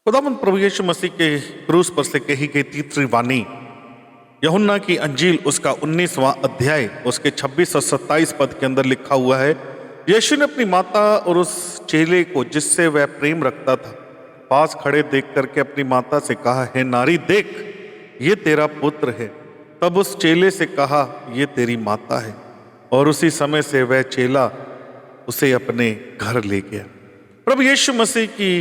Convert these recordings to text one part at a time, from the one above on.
खुदावंद प्रभु यीशु मसीह के क्रूस पर से कही गई तीसरी वाणी यूहन्ना की अंजील उसका 19वां अध्याय उसके 26 और 27 पद के अंदर लिखा हुआ है। यीशु ने अपनी माता और उस चेले को जिससे वह प्रेम रखता था पास खड़े देख करके अपनी माता से कहा, है नारी देख, ये तेरा पुत्र है। तब उस चेले से कहा, ये तेरी माता है। और उसी समय से वह चेला उसे अपने घर ले गया। प्रभु यीशु मसीह की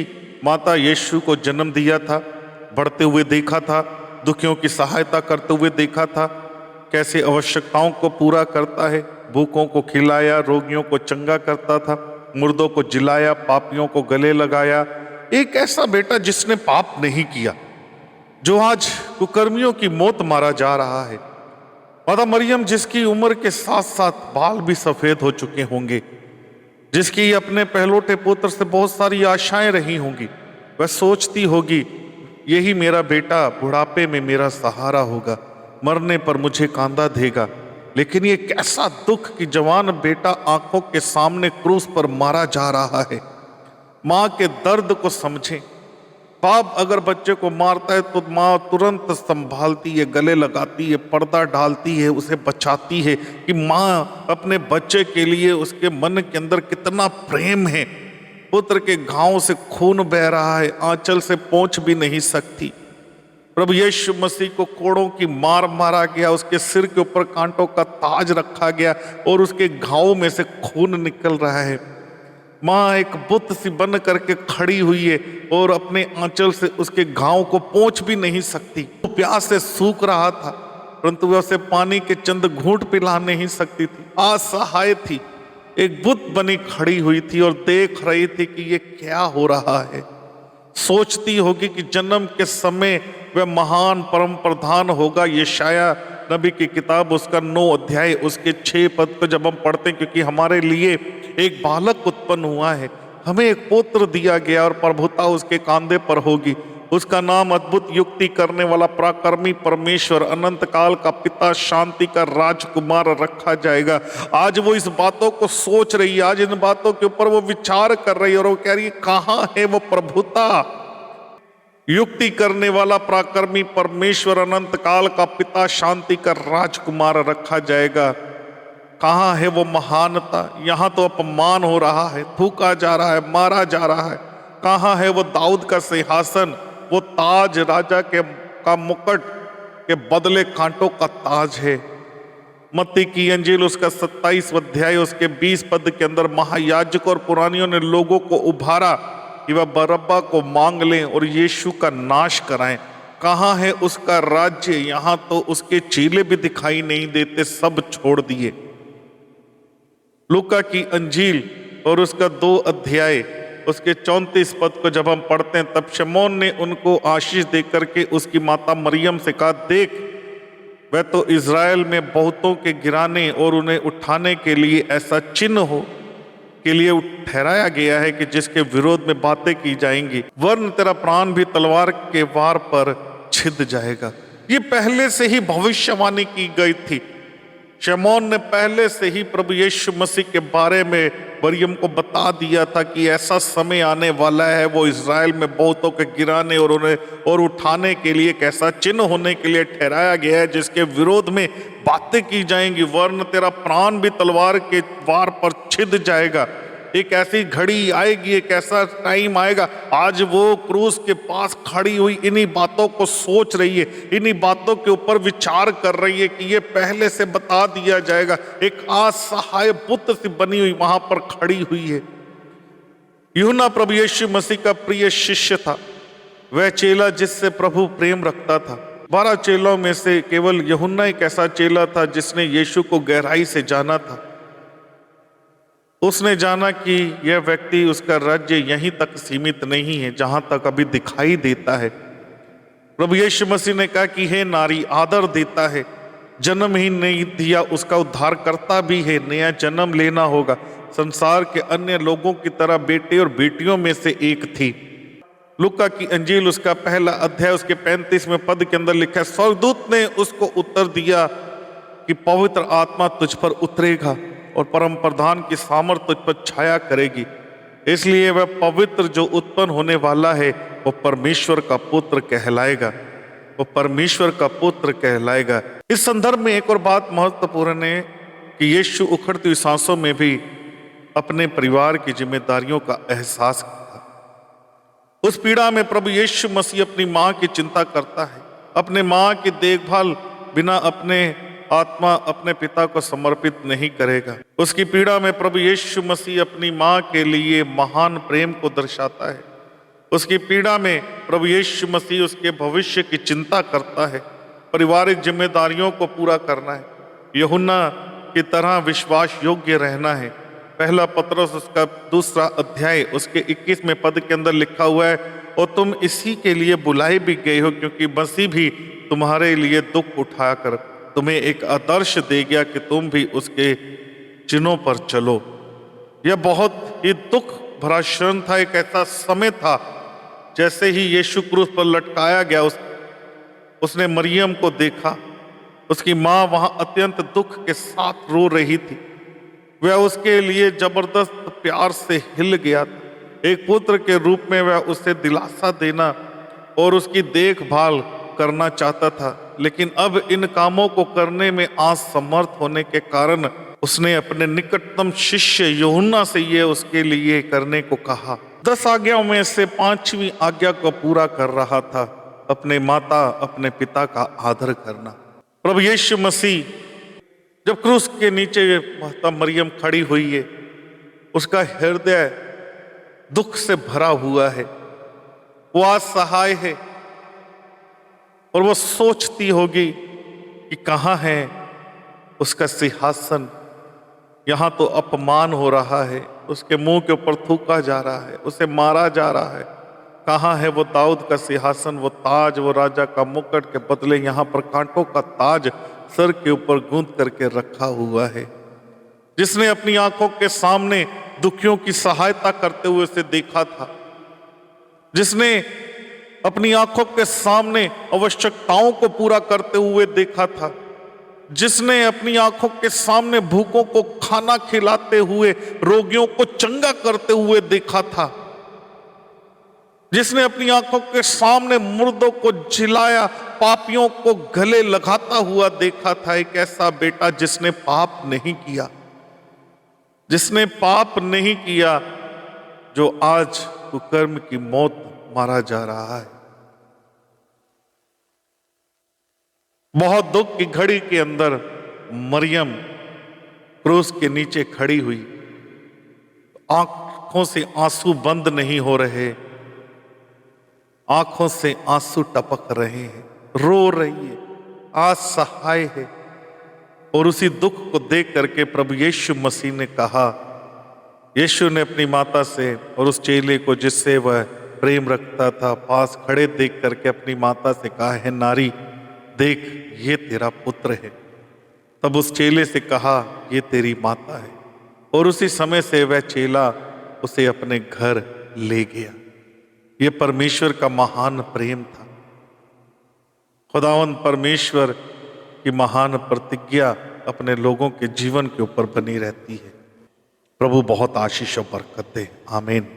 माता यीशु को जन्म दिया था, बढ़ते हुए देखा था, दुखियों की सहायता करते हुए देखा था, कैसे आवश्यकताओं को पूरा करता है, भूखों को खिलाया, रोगियों को चंगा करता था, मुर्दों को जिलाया, पापियों को गले लगाया। एक ऐसा बेटा जिसने पाप नहीं किया, जो आज कुकर्मियों की मौत मारा जा रहा है। माता मरियम जिसकी उम्र के साथ साथ बाल भी सफेद हो चुके होंगे, जिसकी अपने पहलोटे पुत्र से बहुत सारी आशाएं रही होंगी, वह सोचती होगी यही मेरा बेटा बुढ़ापे में मेरा सहारा होगा, मरने पर मुझे कांधा देगा। लेकिन ये कैसा दुख कि जवान बेटा आंखों के सामने क्रूस पर मारा जा रहा है। माँ के दर्द को समझें। बाप अगर बच्चे को मारता है तो माँ तुरंत संभालती है, गले लगाती है, पर्दा डालती है, उसे बचाती है कि माँ अपने बच्चे के लिए उसके मन के अंदर कितना प्रेम है। पुत्र के घाव से खून बह रहा है, आंचल से पोंछ भी नहीं सकती। प्रभु यीशु मसीह को कोड़ों की मार मारा गया, उसके सिर के ऊपर कांटों का ताज रखा गया और उसके घाव में से खून निकल रहा है। माँ एक बुत सी बन करके खड़ी हुई है और अपने आंचल से उसके घाव को पोंछ भी नहीं सकती। वो प्यास से सूख रहा था, परंतु वह उसे पानी के चंद घूंट पिला नहीं सकती थी, असहाय थी। एक बुत बनी खड़ी हुई थी और देख रही थी कि ये क्या हो रहा है। सोचती होगी कि जन्म के समय वह महान परम प्रधान होगा। यशाया नबी की किताब उसका 9 अध्याय उसके 6 पद को जब हम पढ़ते हैं, क्योंकि हमारे लिए एक बालक उत्पन्न हुआ है, हमें एक पुत्र दिया गया और प्रभुता उसके कांधे पर होगी। उसका नाम अद्भुत युक्ति करने वाला, पराक्रमी परमेश्वर, अनंत काल का पिता, शांति का राजकुमार रखा जाएगा। आज वो इस बातों को सोच रही है, आज इन बातों के ऊपर वो विचार कर रही है और वो कह रही है, कहाँ है वो प्रभुता? युक्ति करने वाला, पराक्रमी परमेश्वर, अनंत काल का पिता, शांति का राजकुमार रखा जाएगा। कहाँ है वो महानता? यहाँ तो अपमान हो रहा है, थूका जा रहा है, मारा जा रहा है। कहाँ है वो दाऊद का सिंहासन, वो ताज, राजा का मुकुट के बदले कांटों का ताज है। मत्ती की अंजील उसका 27 अध्याय उसके 20 पद के अंदर महायाजक और पुरानियों ने लोगों को उभारा कि वह बरअब्बा को मांग लें और यीशु का नाश कराएं। कहाँ है उसका राज्य? यहाँ तो उसके चेले भी दिखाई नहीं देते, सब छोड़ दिए। लूका की अंजील और उसका 2 अध्याय उसके 34 पद को जब हम पढ़ते हैं, तब शमौन ने उनको आशीष देकर के उसकी माता मरियम से कहा, देख, वह तो इज़राइल में बहुतों के गिराने और उन्हें उठाने के लिए ऐसा चिन्ह हो के लिए ठहराया गया है कि जिसके विरोध में बातें की जाएंगी, वरन तेरा प्राण भी तलवार के वार पर छिद जाएगा। ये पहले से ही भविष्यवाणी की गई थी। शमौन ने पहले से ही प्रभु यीशु मसीह के बारे में मरियम को बता दिया था कि ऐसा समय आने वाला है, वो इज़राइल में बहुतों के गिराने और उन्हें और उठाने के लिए एक ऐसा चिन्ह होने के लिए ठहराया गया है जिसके विरोध में बातें की जाएंगी, वरन तेरा प्राण भी तलवार के वार पर छिद जाएगा। एक ऐसी घड़ी आएगी, एक ऐसा टाइम आएगा। आज वो क्रूस के पास खड़ी हुई इन्हीं बातों को सोच रही है, इन्हीं बातों के ऊपर विचार कर रही है कि ये पहले से बता दिया जाएगा। एक असहाय पुत्र सी बनी हुई वहां पर खड़ी हुई है। यूहन्ना प्रभु यीशु मसीह का प्रिय शिष्य था, वह चेला जिससे प्रभु प्रेम रखता था। 12 चेलों में से केवल यूहन्ना एक ऐसा चेला था जिसने यीशु को गहराई से जाना था। उसने जाना कि यह व्यक्ति, उसका राज्य यहीं तक सीमित नहीं है जहां तक अभी दिखाई देता है। प्रभु यीशु मसीह ने कहा कि हे नारी, आदर देता है, जन्म ही नहीं दिया, उसका उद्धार करता भी है, नया जन्म लेना होगा। संसार के अन्य लोगों की तरह बेटे और बेटियों में से एक थी। लूका की अंजील उसका 1 अध्याय उसके 35वें पद के अंदर लिखा है, स्वर्गदूत ने उसको उत्तर दिया कि पवित्र आत्मा तुझ पर उतरेगा और परम प्रधान की सामर्थ तुझ पर छाया करेगी। इसलिए वह पवित्र जो उत्पन्न होने वाला है वो परमेश्वर का पुत्र कहलाएगा, वो परमेश्वर का पुत्र कहलाएगा। इस संदर्भ में एक और बात महत्वपूर्ण है कि यीशु उखड़ती हुई सांसों में भी अपने परिवार की जिम्मेदारियों का एहसास किया। उस पीड़ा में प्रभु यीशु मसीह अपनी मां की चिंता करता है, अपने मां की देखभाल बिना अपने आत्मा अपने पिता को समर्पित नहीं करेगा। उसकी पीड़ा में प्रभु यीशु मसीह अपनी मां के लिए महान प्रेम को दर्शाता है। उसकी पीड़ा में प्रभु यीशु मसीह उसके भविष्य की चिंता करता है, पारिवारिक जिम्मेदारियों को पूरा करना है, यूहन्ना की तरह विश्वास योग्य रहना है। पहला पतरस उसका 2 अध्याय उसके 21वें पद के अंदर लिखा हुआ है, और तुम इसी के लिए बुलाए भी गए हो क्योंकि मसीह भी तुम्हारे लिए दुख उठाकर तुम्हें एक आदर्श दे गया कि तुम भी उसके चिन्हों पर चलो। यह बहुत ही दुख भरा क्षण था। एक ऐसा समय था जैसे ही यीशु क्रूस पर लटकाया गया, उसने मरियम को देखा, उसकी मां वहां अत्यंत दुख के साथ रो रही थी। वह उसके लिए जबरदस्त प्यार से हिल गया था। एक पुत्र के रूप में वह उसे दिलासा देना और उसकी देखभाल करना चाहता था, लेकिन अब इन कामों को करने में असमर्थ होने के कारण उसने अपने निकटतम शिष्य यूहन्ना से ये उसके लिए करने को कहा। 10 आज्ञाओं में से 5वीं आज्ञा को पूरा कर रहा था, अपने माता अपने पिता का आदर करना। प्रभु यीशु मसीह जब क्रूस के नीचे माता मरियम खड़ी हुई है, उसका हृदय दुख से भरा हुआ है, वो असहाय है और वो सोचती होगी कि कहाँ है उसका सिंहासन। यहाँ तो अपमान हो रहा है, उसके मुंह के ऊपर थूका जा रहा है, उसे मारा जा रहा है। कहाँ है वो दाऊद का सिंहासन, वो ताज, वो राजा का मुकुट के बदले यहाँ पर कांटों का ताज सर के ऊपर गूंथ करके रखा हुआ है। जिसने अपनी आंखों के सामने दुखियों की सहायता करते हुए उसे देखा था, जिसने अपनी आंखों के सामने आवश्यकताओं को पूरा करते हुए देखा था, जिसने अपनी आंखों के सामने भूखों को खाना खिलाते हुए, रोगियों को चंगा करते हुए देखा था, जिसने अपनी आंखों के सामने मुर्दों को जिलाया, पापियों को गले लगाता हुआ देखा था। एक ऐसा बेटा जिसने पाप नहीं किया, जिसने पाप नहीं किया, जो आज कुकर्म की मौत मारा जा रहा है। बहुत दुख की घड़ी के अंदर मरियम क्रूस के नीचे खड़ी हुई, आंखों से आंसू बंद नहीं हो रहे, आंखों से आंसू टपक रहे हैं, रो रही है, असहाय है। और उसी दुख को देख करके प्रभु यीशु मसीह ने कहा, यीशु ने अपनी माता से और उस चेले को जिससे वह प्रेम रखता था पास खड़े देख करके अपनी माता से कहा, है नारी देख ये तेरा पुत्र है। तब उस चेले से कहा, ये तेरी माता है। और उसी समय से वह चेला उसे अपने घर ले गया। ये परमेश्वर का महान प्रेम था। खुदावंद परमेश्वर की महान प्रतिज्ञा अपने लोगों के जीवन के ऊपर बनी रहती है। प्रभु बहुत आशीष और बरकत दे। आमीन।